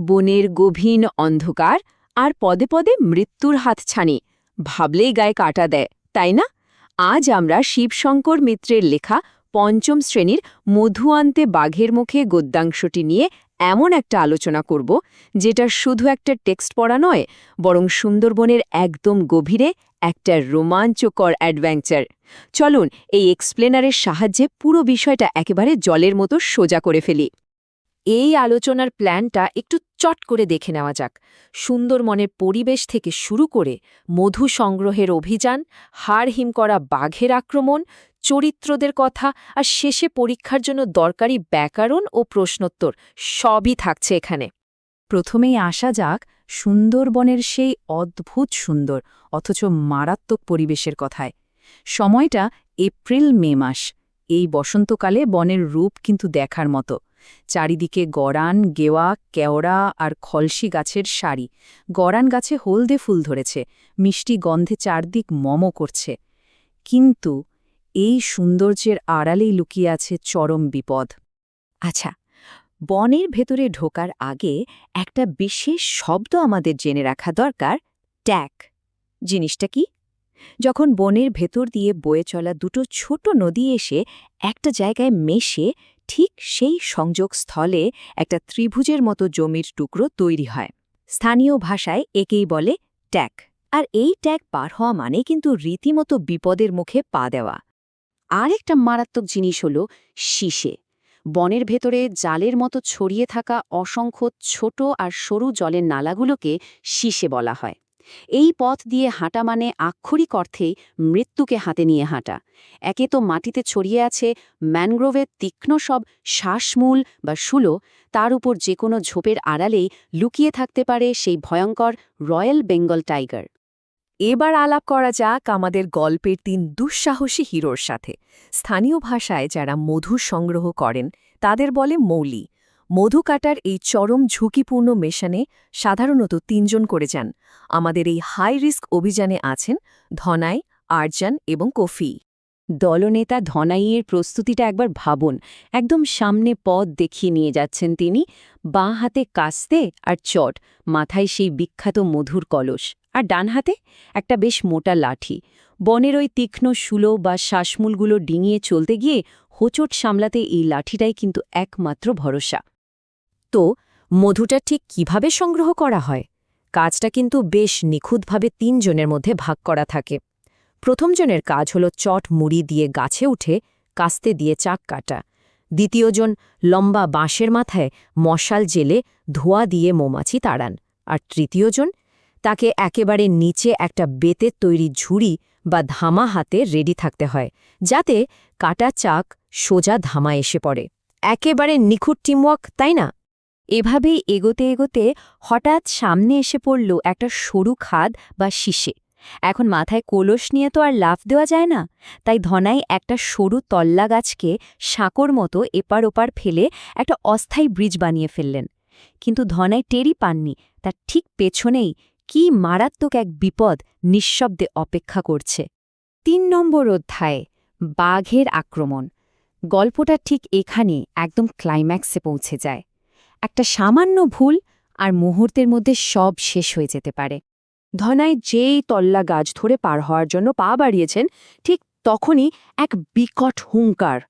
বনের গভীর অন্ধকার আর পদে পদে মৃত্যুর হাতছানি ভাবলেই গায়ে কাটা দেয়, তাই না? আজ আমরা শিবশঙ্কর মিত্রের লেখা পঞ্চম শ্রেণীর মধু আনতে বাঘের মুখে গদ্যাংশটি নিয়ে এমন একটা আলোচনা করব যেটা শুধু একটা টেক্সট পড়া নয়, বরং সুন্দরবনের একদম গভীরে একটা রোমাঞ্চকর অ্যাডভেঞ্চার। চলুন এই এক্সপ্লেনারের সাহায্যে পুরো বিষয়টা একেবারে জলের মতো সোজা করে ফেলি। এই আলোচনার প্ল্যানটা একটু চট করে দেখে নেওয়া যাক। সুন্দরবনের পরিবেশ থেকে শুরু করে মধু সংগ্রহের অভিযান, হাড়হিম করা বাঘের আক্রমণ, চরিত্রদের কথা আর শেষে পরীক্ষার জন্য দরকারি ব্যাকরণ ও প্রশ্নোত্তর সবই থাকছে এখানে। প্রথমেই আসা যাক সুন্দরবনের সেই অদ্ভুত সুন্দর অথচ মারাত্মক পরিবেশের কথায়। সময়টা এপ্রিল-মে মাস। এই বসন্তকালে বনের রূপ কিন্তু দেখার মতো। চারিদিকে গরান, গেওয়া, কেওড়া আর খলসি গাছের সারি। গরান গাছে হলদে ফুল ধরেছে, মিষ্টি গন্ধে চারদিক মম করছে। কিন্তু এই সৌন্দর্যের আড়ালেই লুকিয়ে আছে চরম বিপদ। আচ্ছা, বনের ভেতরে ঢোকার আগে একটা বিশেষ শব্দ আমাদের জেনে রাখা দরকার, ট্যাক। জিনিসটা কি? যখন বনের ভেতর দিয়ে বয়ে চলা দুটো ছোট নদী এসে একটা জায়গায় মেশে, ঠিক সেই সংযোগস্থলে একটা ত্রিভুজের মতো জমির টুকরো তৈরি হয়। স্থানীয় ভাষায় একেই বলে ট্যাক। আর এই ট্যাক পার হওয়া মানে কিন্তু রীতিমতো বিপদের মুখে পা দেওয়া। আর একটা মারাত্মক জিনিস হল শিশে। বনের ভেতরে জালের মতো ছড়িয়ে থাকা অসংখ্য ছোট আর সরু জলের নালাগুলোকে শিশে বলা হয়। এই পথ দিয়ে হাঁটা মানে আক্ষরিক অর্থেই মৃত্যুকে হাতে নিয়ে হাঁটা। একে তো মাটিতে ছড়িয়ে আছে ম্যানগ্রোভের তীক্ষ্ণ সব শ্বাসমূল বা শুলো, তার উপর যে কোনো ঝোপের আড়ালেই লুকিয়ে থাকতে পারে সেই ভয়ঙ্কর রয়্যাল বেঙ্গল টাইগার। এবার আলাপ করা যাক আমাদের গল্পের ৩ দুঃসাহসী হিরোর সাথে। স্থানীয় ভাষায় যারা মধু সংগ্রহ করেন তাদের বলে মৌলি। মধু কাটার এই চরম ঝুঁকিপূর্ণ মিশনে সাধারণত ৩ জন করে যান। আমাদের এই হাই রিস্ক অভিযানে আছেন ধনাই, আরজান এবং কফি। দলনেতা ধনাইয়ের প্রস্তুতিটা একবার ভাবুন। একদম সামনে পথ দেখিয়ে নিয়ে যাচ্ছেন তিনি, বাঁ হাতে কাস্তে আর চট, মাথায় সেই বিখ্যাত মধুর কলস, আর ডান হাতে একটা বেশ মোটা লাঠি। বনের ওই তীক্ষ্ণ শুলো বা শ্বাসমূলগুলো ডিঙিয়ে চলতে গিয়ে হোঁচট সামলাতে এই লাঠিটাই কিন্তু একমাত্র ভরসা। তো মধুটা ঠিক কিভাবে সংগ্রহ করা হয়? কাজটা কিন্তু বেশ নিখুঁতভাবে ৩ জনের মধ্যে ভাগ করা থাকে। প্রথম জনের কাজ হল চট মুড়ি দিয়ে গাছে উঠে কাস্তে দিয়ে চাক কাটা। দ্বিতীয়জন লম্বা বাঁশের মাথায় মশাল জেলে ধোঁয়া দিয়ে মৌমাছি তাড়ান। আর তৃতীয়জন, তাকে একেবারে নিচে একটা বেতের তৈরি ঝুড়ি বা ধামা হাতে রেডি থাকতে হয়, যাতে কাটা চাক সোজা ধামা এসে পড়ে। একেবারে নিখুঁত টিমওয়ার্ক, তাই না? এভাবেই এগোতে এগোতে হঠাৎ সামনে এসে পড়ল একটা সরু খাদ বা শিশে। এখন মাথায় কলস নিয়ে তো আর লাফ দেওয়া যায় না, তাই ধনাই একটা সরু তল্লা গাছকে সাঁকোর মতো এপার ওপার ফেলে একটা অস্থায়ী ব্রিজ বানিয়ে ফেললেন। কিন্তু ধনাই টেরই পাননি তার ঠিক পেছনেই কি মারাত্মক এক বিপদ নিঃশব্দে অপেক্ষা করছে। ৩ নম্বর অধ্যায়ে বাঘের আক্রমণ। গল্পটা ঠিক এখানে একদম ক্লাইম্যাক্সে পৌঁছে যায়। একটা সামান্য ভুল আর মুহূর্তের মধ্যে সব শেষ হয়ে যেতে পারে। ধনাই যেই তল্লা গাছ ধরে পার হওয়ার জন্য পা বাড়িয়েছেন, ঠিক তখনই এক বিকট হুঙ্কার।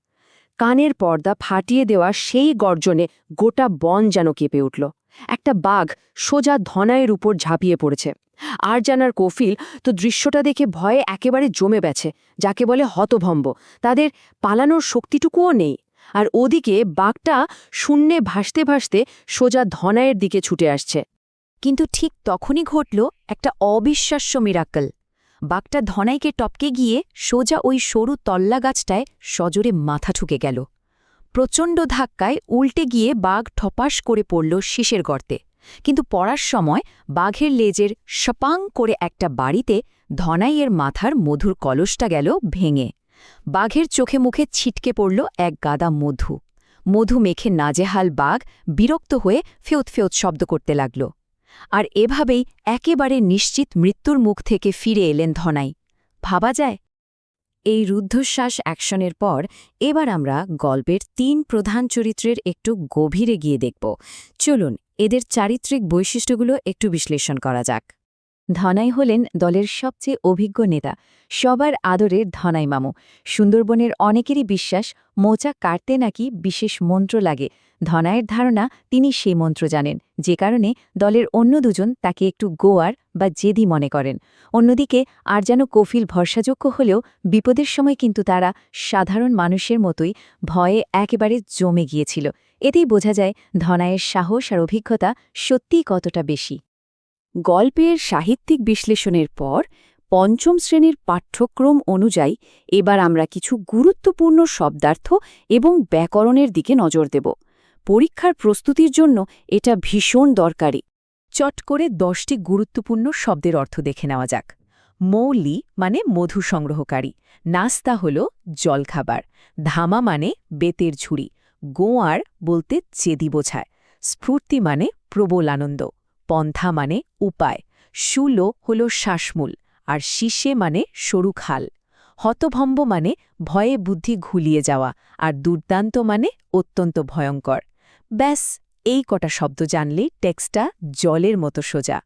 কানের পর্দা ফাটিয়ে দেওয়া সেই গর্জনে গোটা বন যেন কেঁপে উঠল। একটা বাঘ সোজা ধনাইয়ের উপর ঝাঁপিয়ে পড়েছে। আরজান আর কফিল তো দৃশ্যটা দেখে ভয়ে একেবারে জমে গেছে, যাকে বলে হতভম্ব। তাদের পালানোর শক্তিটুকুও নেই। আর ওদিকে বাঘটা শূন্যে ভাসতে ভাসতে সোজা ধনাইয়ের দিকে ছুটে আসছে। কিন্তু ঠিক তখনই ঘটল একটা অবিশ্বাস্য মিরাকল। বাঘটা ধনাইকে টপকে গিয়ে সোজা ওই সরু তল্লা গাছটায় সজোরে মাথা ঠুকে গেল। প্রচণ্ড ধাক্কায় উল্টে গিয়ে বাঘ ঠপাস করে পড়ল শীষের গর্তে। কিন্তু পড়ার সময় বাঘের লেজের সপাং করে একটা বাড়িতে ধনাইয়ের মাথার মধুর কলসটা গেল ভেঙে। বাঘের চোখে মুখে ছিটকে পড়ল এক গাদা মধু। মধু মেখে নাজেহাল বাঘ বিরক্ত হয়ে ফেউত ফেউত শব্দ করতে লাগল। আর এভাবেই একেবারে নিশ্চিত মৃত্যুর মুখ থেকে ফিরে এলেন ধনাই। ভাবা যায়? এই রুদ্ধশ্বাস অ্যাকশনের পর এবার আমরা গল্পের ৩ প্রধান চরিত্রের একটু গভীরে গিয়ে দেখব। চলুন এদের চারিত্রিক বৈশিষ্ট্যগুলো একটু বিশ্লেষণ করা যাক। ধনাই হলেন দলের সবচেয়ে অভিজ্ঞ নেতা, সবার আদরের ধনাই মামু। সুন্দরবনের অনেকেরই বিশ্বাস মৌচাক কাটতে নাকি বিশেষ মন্ত্র লাগে। ধনাইয়ের ধারণা তিনি সেই মন্ত্র জানেন, যে কারণে দলের অন্য দুজন তাকে একটু গোয়ার বা জেদি মনে করেন। অন্যদিকে আর যেন কফিল ভরসাযোগ্য হলেও বিপদের সময় কিন্তু তারা সাধারণ মানুষের মতোই ভয়ে একেবারে জমে গিয়েছিল। এতেই বোঝা যায় ধনাইয়ের সাহস আর অভিজ্ঞতা সত্যিই কতটা বেশি। গল্পের সাহিত্যিক বিশ্লেষণের পর পঞ্চম শ্রেণীর পাঠ্যক্রম অনুযায়ী এবার আমরা কিছু গুরুত্বপূর্ণ শব্দার্থ এবং ব্যাকরণের দিকে নজর দেব। পরীক্ষার প্রস্তুতির জন্য এটা ভীষণ দরকারি। চট করে 10টি গুরুত্বপূর্ণ শব্দের অর্থ দেখে নেওয়া যাক। মৌলি মানে মধু সংগ্রহকারী, নাস্তা হল জলখাবার, ধামা মানে বেতের ঝুড়ি, গোয়ার বলতে চেদি বোঝায়, স্ফূর্তি মানে প্রবল আনন্দ, পন্থা মানে উপায়, শুলো হল শ্বাসমূল, আর শীর্ষে মানে সরু খাল, হতভম্ব মানে ভয়ে বুদ্ধি ঘুলিয়ে যাওয়া, আর দুর্দান্ত মানে অত্যন্ত ভয়ঙ্কর। ব্যাস, এই কটা শব্দ জানলেই টেক্সটটা জলের মতো সোজা।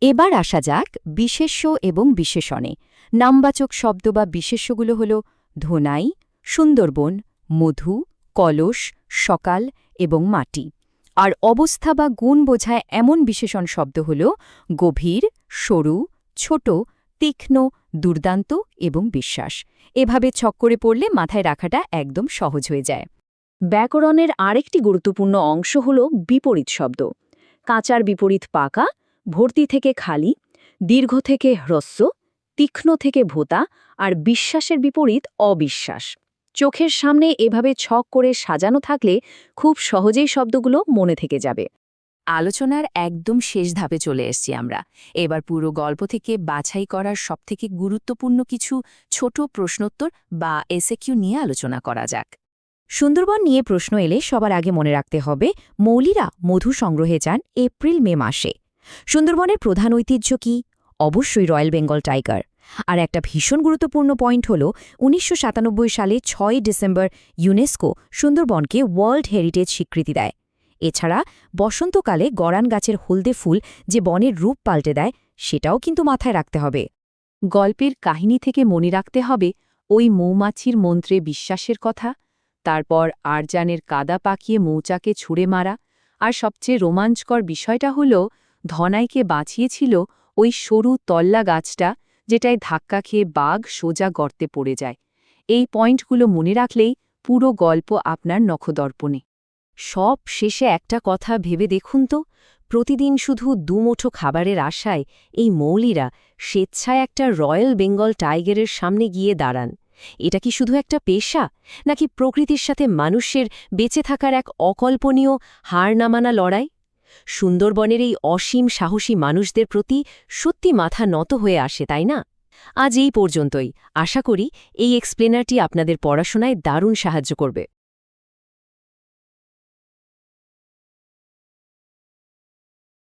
এবার আসা যাক বিশেষ্য এবং বিশেষণে। নামবাচক শব্দ বা বিশেষ্যগুলো হল ধনাই, সুন্দরবন, মধু, কলস, সকাল এবং মাটি। আর অবস্থা বা গুণ বোঝায় এমন বিশেষণ শব্দ হল গভীর, সরু, ছোট, তীক্ষ্ণ, দুর্দান্ত এবং বিশ্বাস। এভাবে ছক করে পড়লে মাথায় রাখাটা একদম সহজ হয়ে যায়। ব্যাকরণের আরেকটি গুরুত্বপূর্ণ অংশ হল বিপরীত শব্দ। কাঁচার বিপরীত পাকা, ভর্তি থেকে খালি, দীর্ঘ থেকে হ্রস্ব, তীক্ষ্ণ থেকে ভোঁতা, আর বিশ্বাসের বিপরীত অবিশ্বাস। চোখের সামনে এভাবে ছক করে সাজানো থাকলে খুব সহজেই শব্দগুলো মনে থেকে যাবে। আলোচনার একদম শেষ ধাপে চলে এসেছি আমরা। এবার পুরো গল্প থেকে বাছাই করার সবথেকে গুরুত্বপূর্ণ কিছু ছোট প্রশ্নোত্তর বা এসএকিউ নিয়ে আলোচনা করা যাক। সুন্দরবন নিয়ে প্রশ্ন এলে সবার আগে মনে রাখতে হবে মৌলিরা মধু সংগ্রহে যান এপ্রিল-মে মাসে। সুন্দরবনের প্রধান ঐতিহ্য কি? অবশ্যই রয়্যাল বেঙ্গল টাইগার। আর একটা ভীষণ গুরুত্বপূর্ণ পয়েন্ট হল ১৯৯৭ সালে ৬ ডিসেম্বর ইউনেস্কো সুন্দরবনকে ওয়ার্ল্ড হেরিটেজ স্বীকৃতি দেয়। এছাড়া বসন্তকালে গরান গাছের হলদে ফুল যে বনের রূপ পাল্টে দেয়, সেটাও কিন্তু মাথায় রাখতে হবে। গল্পের কাহিনী থেকে মনে রাখতে হবে ওই মৌমাছির মন্ত্রে বিশ্বাসের কথা, তারপর আরজানের কাদা পাকিয়ে মৌচাকে ছুঁড়ে মারা, আর সবচেয়ে রোমাঞ্চকর বিষয়টা হল ধনাইকে বাঁচিয়েছিল ওই সরু তল্লা গাছটা, যেটায় ধাক্কা খেয়ে বাঘ সোজা গর্তে পড়ে যায়। এই পয়েন্টগুলো মনে রাখলেই পুরো গল্প আপনার নখদর্পণে। সব শেষে একটা কথা ভেবে দেখুন তো, প্রতিদিন শুধু দুমুঠো খাবারের আশায় এই মৌলিরা স্বেচ্ছায় একটা রয়্যাল বেঙ্গল টাইগারের সামনে গিয়ে দাঁড়ান। এটা কি শুধু একটা পেশা, নাকি প্রকৃতির সাথে মানুষের বেঁচে থাকার এক অকল্পনীয় হার না মানা লড়াই? সুন্দরবনের এই অসীম সাহসী মানুষদের প্রতি সত্যি মাথা নত হয়ে আসে, তাই না? আজ এই পর্যন্তই। আশা করি এই এক্সপ্লেনারটি আপনাদের পড়াশোনায় দারুণ সাহায্য করবে।